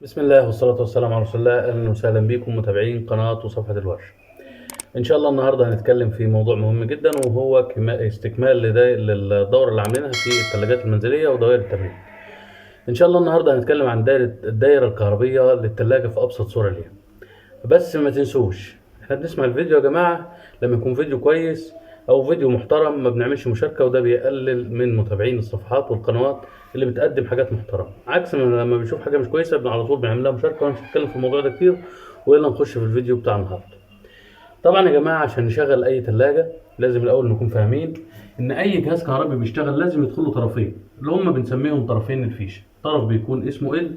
بسم الله والصلاة والسلام على رسول الله. أهلا وسهلا بكم متابعين قناة وصفحة الورش. إن شاء الله النهاردة هنتكلم في موضوع مهم جدا، وهو استكمال للدورة اللي عاملينها في الثلاجات المنزلية ودوائر التبريد. إن شاء الله النهاردة هنتكلم عن الدائرة الكهربية للثلاجة في أبسط صورة ليها. بس ما تنسوش احنا بنسمع الفيديو يا جماعة لما يكون فيديو كويس او فيديو محترم ما بنعملش مشاركة، وده بيقلل من متابعين الصفحات والقنوات اللي بتقدم حاجات محترمة، عكس من لما بنشوف حاجة مش كويسة على طول بنعمل لها مشاركة. ومش هنتكلم في الموضوع ده كتير، ويلا نخش في الفيديو بتاع النهارده. طبعا يا جماعة عشان نشغل اي ثلاجة لازم الاول نكون فاهمين ان اي جهاز كهربي بيشتغل لازم يدخل له طرفين، اللي هم بنسميهم طرفين الفيشة. طرف بيكون اسمه ال،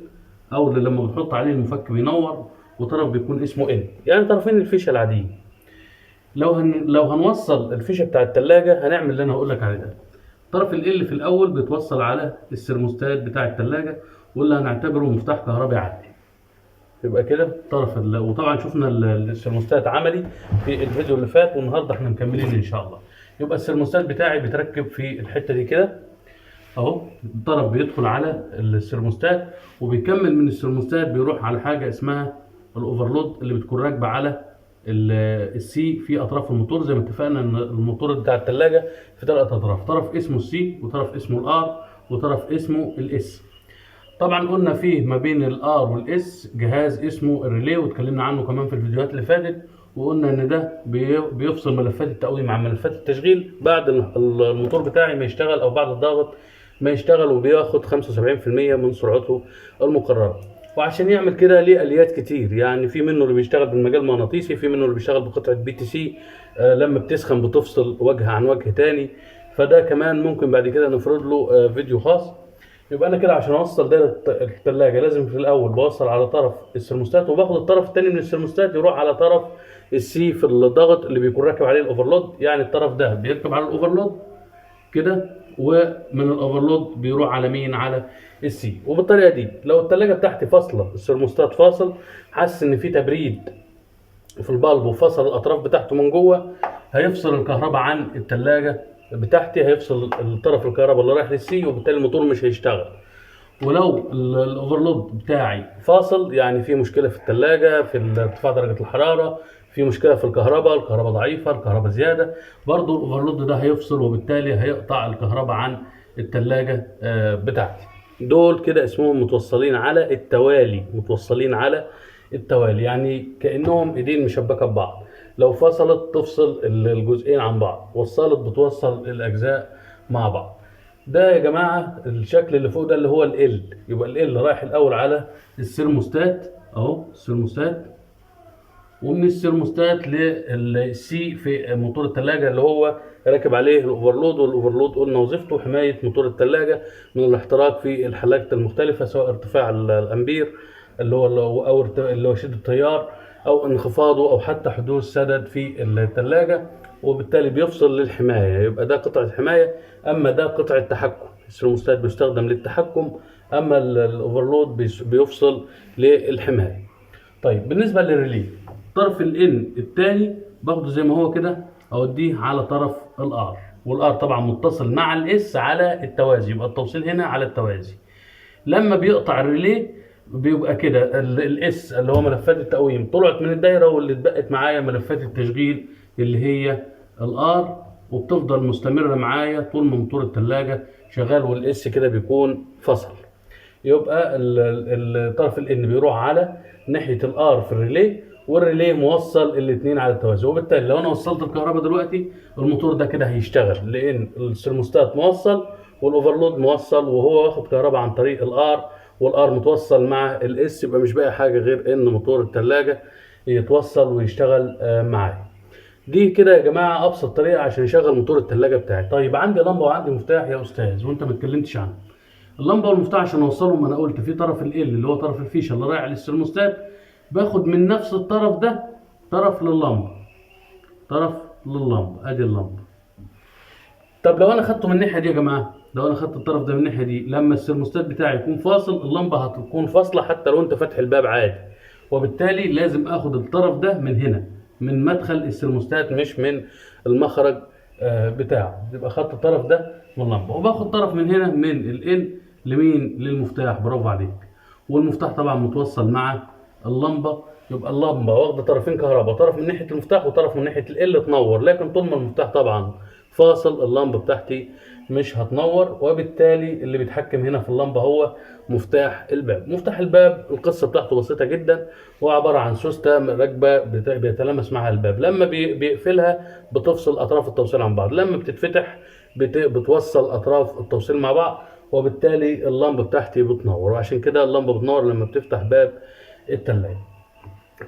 او اللي لما بنحط عليه المفك بينور، وطرف بيكون اسمه ان، يعني طرفين الفيشه العاديه. لو هنوصل الفيشه بتاع الثلاجه هنعمل اللي انا هقول لك عليه ده. طرف ال في الاول بيتوصل على السيرموستات بتاع الثلاجه، واللي هنعتبره مفتاح كهربي عادي. يبقى كده وطبعا شفنا السيرموستات عملي في الفيديو اللي فات، والنهارده احنا مكملين ان شاء الله. يبقى السيرموستات بتاعي بيتركب في الحته دي كده اهو. الطرف بيدخل على السيرموستات، وبيكمل من السيرموستات بيروح على حاجه اسمها الاوفرلود اللي بتكون راكبه على السي في اطراف الموتور. زي ما اتفقنا ان الموتور بتاع الثلاجه في ثلاث اطراف، طرف اسمه السي، وطرف اسمه الار، وطرف اسمه الاس. طبعا قلنا فيه ما بين الار والاس جهاز اسمه الريلي، واتكلمنا عنه كمان في الفيديوهات اللي فاتت، وقلنا ان ده بيفصل ملفات التقويم عن ملفات التشغيل بعد الموتور بتاعي ما يشتغل، او بعد الضغط ما يشتغل، وبياخد 75% من سرعته المقرره. وعشان يعمل كده ليه اليات كتير، يعني في منه اللي بيشتغل بالمجال المغناطيسي، في منه اللي بيشتغل بقطعه بي تي سي لما بتسخن بتفصل وجه عن وجه تاني. فده كمان ممكن بعد كده نفرض له فيديو خاص. يبقى انا كده عشان اوصل دايره الثلاجه لازم في الاول بوصل على طرف السرموستات، وباخد الطرف الثاني من السرموستات يروح على طرف السي في الضغط اللي بيكون راكب عليه الاوفرلود. يعني الطرف ده بيركب على الاوفرلود كده، ومن الاوفرلود بيروح على مين؟ على السي. وبالطريقه دي لو الثلاجه بتاعتي فاصله، السرموستات فاصل، حاسس ان في تبريد في البالب وفصل الاطراف بتاعته من جوه، هيفصل الكهرباء عن الثلاجه بتاعتي، هيفصل الطرف الكهرباء اللي رايح للسي، وبالتالي الموتور مش هيشتغل. ولو الاوفرلود بتاعي فاصل، يعني في مشكله في الثلاجه، في ارتفاع درجه الحراره، في مشكله في الكهرباء ضعيفه، الكهرباء زياده، برضو الاوفرلود ده هيفصل، وبالتالي هيقطع الكهرباء عن الثلاجه بتاعتي. دول كده اسمهم متوصلين على التوالي، متوصلين على التوالي، يعني كانهم ايدين مشبكه ببعض. لو فصلت تفصل الجزئين عن بعض، وصلت بتوصل الاجزاء مع بعض. ده يا جماعه الشكل اللي فوق ده اللي هو ال. يبقى ال رايح الاول على السيرموستات اهو، السيرموستات، ومن السيرموستات للسي في موتور الثلاجه اللي هو راكب عليه الاوفرلود. والاوفرلود قلنا وظيفته حمايه موتور الثلاجه من الاحتراق في الحاجات المختلفه، سواء ارتفاع الامبير اللي هو اللي هو شده التيار، او انخفاضه، او حتى حدوث سدد في الثلاجه، وبالتالي بيفصل للحمايه. يبقى ده قطعه حمايه، اما ده قطعه تحكم. السيرموستات بيستخدم للتحكم، اما الاوفرلود بيفصل للحمايه. طيب بالنسبه للريلي، طرف الان الثاني باخده زي ما هو كده، اوديه على طرف الار، والار طبعا متصل مع الاس على التوازي، يبقى التوصيل هنا على التوازي. لما بيقطع الريلي بيبقى كده الاس اللي هو ملفات التقويم طلعت من الدايره، واللي اتبقت معايا ملفات التشغيل اللي هي الار، وبتفضل مستمره معايا طول ما موتور الثلاجه شغال، والاس كده بيكون فصل. يبقى الطرف الان بيروح على ناحيه الار في الريلي، والريلي موصل الاثنين على التوازي. وبالتالي لو انا وصلت الكهرباء دلوقتي الموتور ده كده هيشتغل، لان السيرموستات موصل والاوفرلود موصل، وهو واخد كهرباء عن طريق الار، والار متوصل مع الاس. يبقى مش باقي حاجه غير ان موتور الثلاجه يتوصل ويشتغل معايا. دي كده يا جماعه ابسط طريقه عشان اشغل موتور الثلاجه بتاعي. طيب عندي لمبه وعندي مفتاح يا استاذ وانت ما اتكلمتش عنه. اللمبه والمفتاح عشان اوصلهم انا قلت في طرف ال اللي هو طرف الفيشه اللي رايح للسيرموستات، باخد من نفس الطرف ده طرف لللمبه، طرف لللمبه، ادي اللمبه. طب لو انا خدته من الناحيه دي يا جماعه، لو انا خدت الطرف ده من الناحيه دي، لما السيرموستات بتاعي يكون فاصل اللمبه هتكون فاصله حتى لو انت فاتح الباب عادي. وبالتالي لازم اخد الطرف ده من هنا، من مدخل السيرموستات، مش من المخرج بتاعه. يبقى خدت الطرف ده من اللمبه، وباخد طرف من هنا من الان لمين؟ للمفتاح. برافو عليك. والمفتاح طبعا متوصل مع اللمبه، يبقى اللمبه واخده طرفين كهرباء، طرف من ناحيه المفتاح وطرف من ناحيه ال تنور. لكن طول ما المفتاح طبعا فاصل اللمبه بتاعتي مش هتنور، وبالتالي اللي بيتحكم هنا في اللمبه هو مفتاح الباب. مفتاح الباب القصه بتاعته بسيطه جدا، هو عباره عن سوسته راكبه بيتلامس معها الباب، لما بيقفلها بتفصل اطراف التوصيل عن بعض، لما بتتفتح بتوصل اطراف التوصيل مع بعض، وبالتالي اللمبه بتاعتي بتنور. وعشان كده اللمبه بتنور لما بتفتح باب التلاجة.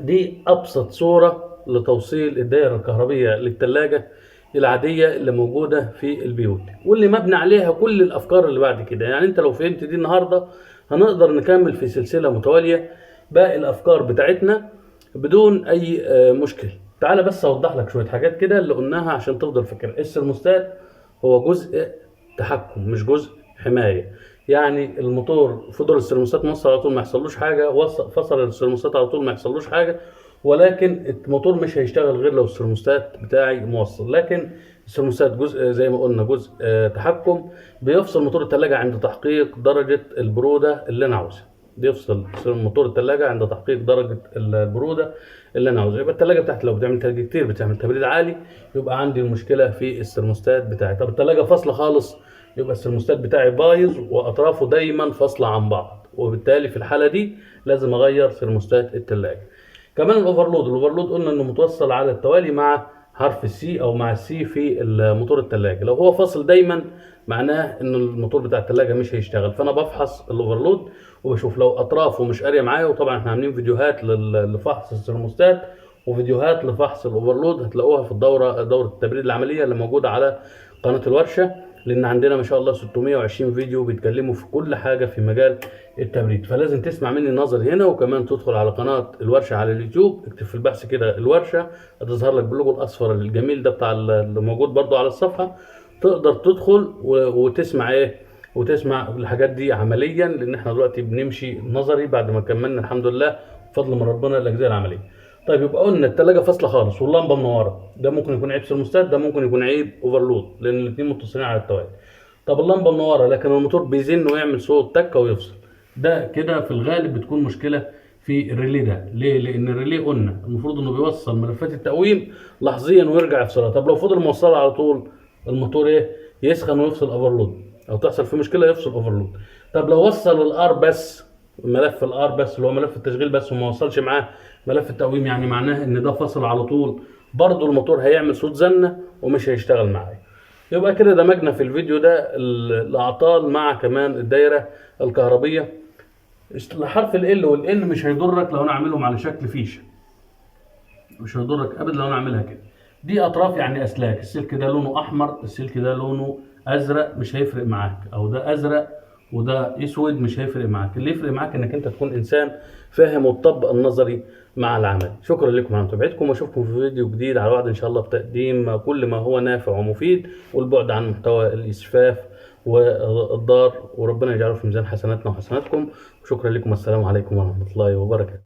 دي ابسط صورة لتوصيل الدائرة الكهربية للتلاجة العادية اللي موجودة في البيوت، واللي مبني عليها كل الافكار اللي بعد كده. يعني انت لو فهمت دي النهاردة هنقدر نكمل في سلسلة متوالية باقي الافكار بتاعتنا بدون اي مشكلة. تعالى بس اوضح لك شوية حاجات كده اللي قلناها عشان تفضل فاكر. السرموستات هو جزء تحكم مش جزء حماية. يعني الموتور فضل السرموستات موصل على طول ما يحصلوش حاجة، فصل السرموستات على طول ما يحصلوش حاجة، ولكن الموتور مش هيشتغل غير لو السرموستات بتاعي موصل. لكن السرموستات جزء زي ما قلنا جزء تحكم، بيفصل موتور التلاجة عند تحقيق درجة البرودة اللي انا عاوزها. بيفصل موتور التلاجة عند تحقيق درجة البرودة اللي انا عاوزها. يبقى التلاجة بتاعتي لو بتعمل تلج كتير بتعمل تبريد عالي، يبقى عندي المشكلة في السرموستات بتاعي. طب التلاجة فاصلة خالص، يبقى السرموستات بتاعي بايظ واطرافه دايما فاصلة عن بعض، وبالتالي في الحالة دي لازم اغير سرموستات التلاجة. كمان الاوفرلود قلنا انه متوصل على التوالي مع حرف السي او مع السي في الموتور التلاجة. لو هو فاصل دايما معناه ان الموتور بتاع التلاجة مش هيشتغل، فانا بفحص الاوفرلود وبشوف لو اطرافه مش قاريه معايا. وطبعا احنا عاملين فيديوهات لفحص السرموستات وفيديوهات لفحص الاوفرلود، هتلاقوها في دورة التبريد العملية اللي موجودة على قناة الورشة، لان عندنا ما شاء الله 620 فيديو بيتكلموا في كل حاجة في مجال التبريد. فلازم تسمع مني النظر هنا، وكمان تدخل على قناة الورشة على اليوتيوب، اكتب في البحث كده الورشة هتظهر لك باللوجو الاصفر الجميل ده بتاع اللي موجود برضو على الصفحة. تقدر تدخل وتسمع وتسمع الحاجات دي عمليا، لان احنا دلوقتي بنمشي نظري بعد ما كملنا الحمد لله بفضل من ربنا الاجزاء العمليه. طيب يبقى قلنا التلاجة فاصله خالص واللمبه منوره، ده ممكن يكون عيب سيرموستات، ده ممكن يكون عيب اوفرلود، لان الاثنين متصلين على التوالي. طب اللمبه منوره لكن الموتور بيزن ويعمل صوت تكه ويفصل، ده كده في الغالب بتكون مشكله في الريلي. ده ليه؟ لان الريلي قلنا المفروض انه بيوصل ملفات التقويم لحظيا ويرجع يفصلها. طب لو فضل موصلها على طول الموتور يسخن ويفصل اوفرلود، او تحصل فيه مشكله يفصل اوفرلود. طب لو وصل الار بس، ملف الار بس اللي هو ملف التشغيل بس، وما وصلش معاه ملف التقويم، يعني معناه ان ده فصل على طول، برضه الموتور هيعمل صوت زنه ومش هيشتغل معايا. يبقى كده دمجنا في الفيديو ده الاعطال مع كمان الدايره الكهربيه. حرف ال والان مش هيضرك لو انا اعملهم على شكل فيشه، مش هيضرك ابدا لو انا اعملها كده. دي اطراف يعني اسلاك، السلك ده لونه احمر، السلك ده لونه ازرق، مش هيفرق معاك، او ده ازرق وده اسود مش هيفرق معاك. اللي يفرق معاك انك انت تكون انسان فاهم وتطبق النظري مع العمل. شكرا لكم على متابعتكم، واشوفكم في فيديو جديد على وعد ان شاء الله بتقديم كل ما هو نافع ومفيد، والبعد عن محتوى الاسفاف والضار، وربنا يجعله في ميزان حسناتنا وحسناتكم. وشكرا لكم، السلام عليكم ورحمة الله وبركاته.